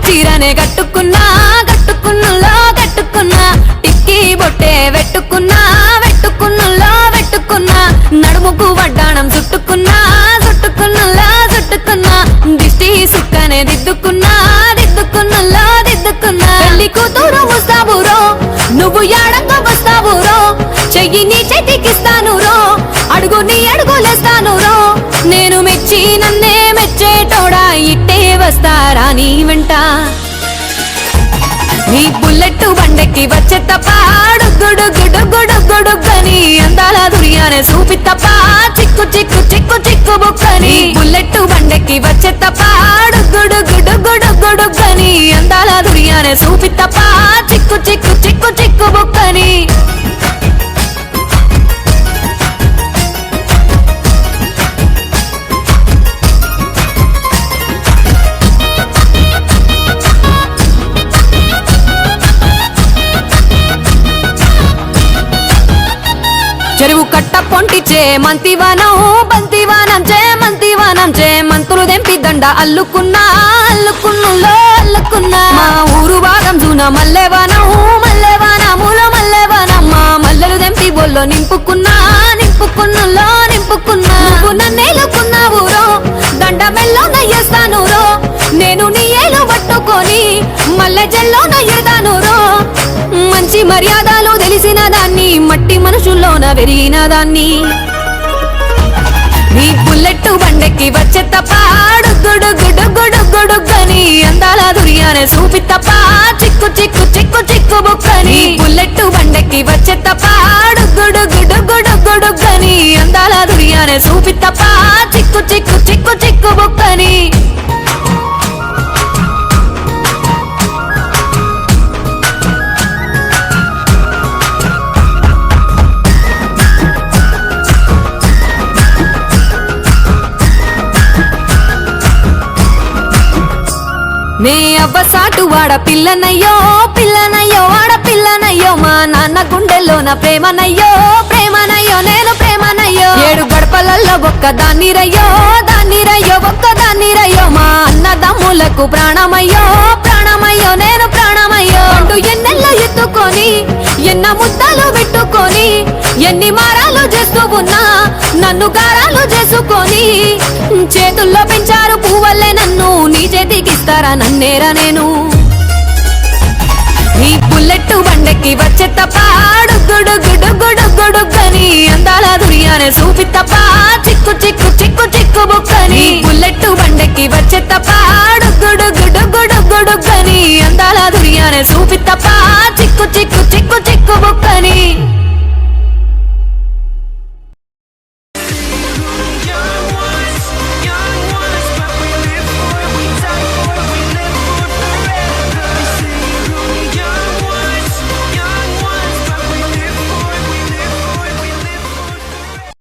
చీరనే కట్టుకున్నా కట్టుకున్నులో కట్టుకున్నా టిక్కీ బొట్టే వెట్టుకున్నా వెట్టుకున్నులో వెట్టుకున్నా నడుముకు వడ్డాణం చుట్టుకున్నా చుట్టుకున్నులో చుట్టుకున్నా దిష్టి సుక్కనే దిద్దుకున్నా దిద్దుకున్నులో దిద్దుకున్నా పెళ్లి కూతురు ముస్తాబురో నువ్వు యాడంగా వస్తావురో చెయ్యి నీ చేతికిస్తాను రో అడుగు నీ అడుగులేస్తాను రో నేను మెచ్చి నన్నే మెచ్చేటోడా ఇట్టే వస్తారా నీ వెంట నీ బుల్లెట్ బండెక్కి వచ్చే తప్ప గుడుగుడుగుడుగుడుగుడుగని అందాల దుర్యానే చూపి తప్ప చిక్కు చిక్కు చిక్కు చిక్కు బుక్కని బుల్లెట్ బండెక్కి వచ్చే తప్ప గుడుగుడుగుడుగుడుగని అందాల దుర్యానే చూపి తప్ప చిక్కు చిక్కు చిక్కు చిక్కు బుక్కని చెరువు కట్ట పొంటిచే మంతివానం బంతివానం చే మంతివానం చే మంతులు దెంపి దండ అల్లుకున్నా అల్లుకున్నులో అల్లుకున్నా మా ఊరు భాగం జూన మల్లెవానం మల్లెవానములో మల్లెవానం మా మల్లెలు దెంపి బొల్లో నింపుకున్నా నింపుకున్నులో నింపుకున్నా నువ్వు నన్నేలుకున్నావు రో దండ మెల్లో నయ్యేస్తాను రో నేను నీ ఏలు పట్టుకొని మల్లె జల్లో నయ్యేదాను రో మంచి మర్యాదలు తెలిసిన దాన్ని మట్టి మనుషుల్లోన పెరిగిన దాన్ని నీ బుల్లెట్ బండెక్కి వచ్చే తప్ప గుడుగుడుగుడుగుడుగని అందాల దుర్యానే చూపి తప్ప చిక్కు చిక్కు చిక్కు చిక్కు బుక్కని బుల్లెట్ బండెక్కి వచ్చే తప్ప గుడుగుడుగుడుగుడుగని అందాల దుర్యానే చూపి తప్ప చిక్కు చిక్కు చిక్కు చిక్కు బుక్కని నే అవ్వసాటు వాడ పిల్లనయ్యో పిల్లనయ్యో వాడ పిల్లనయ్యో మా నాన్న గుండెల్లోన ప్రేమనయ్యో ప్రేమనయ్యో నేను ప్రేమనయ్యో ఏడు గడపలల్లో ఒక్కదాన్ని రయ్యో దాన్ని రయ్యో ఒక్కదాన్ని రయ్యో మా అన్నదమ్ములకు ప్రాణమయ్యో ప్రాణమయ్యో నేను ప్రాణమయ్యో అంటూ ఎన్నెల్లో ఎత్తుకొని ఎన్న ముద్దలు పెట్టుకొని ఎన్ని మారాలు చేస్తూ ఉన్నా నన్ను గారాలు చేసుకొని చేతుల్లో పెంచారు పువ్వల్లే నన్ను నీ చేతికిస్తారా నన్నేరా నేను నీ బుల్లెట్ బండెక్కి వచ్చే తప్ప గుడుగుడుగుడుగుడుగని అందాల దుర్యానే చూపి తప్ప చిక్కు చిక్కు చిక్కు చిక్కు బుక్కని బుల్లెట్ బండెక్కి వచ్చే తప్ప గుడుగుడుగుడుగుడుగని అందాల దుర్యానే చూపి తప్ప చిక్కు చిక్కు చిక్కు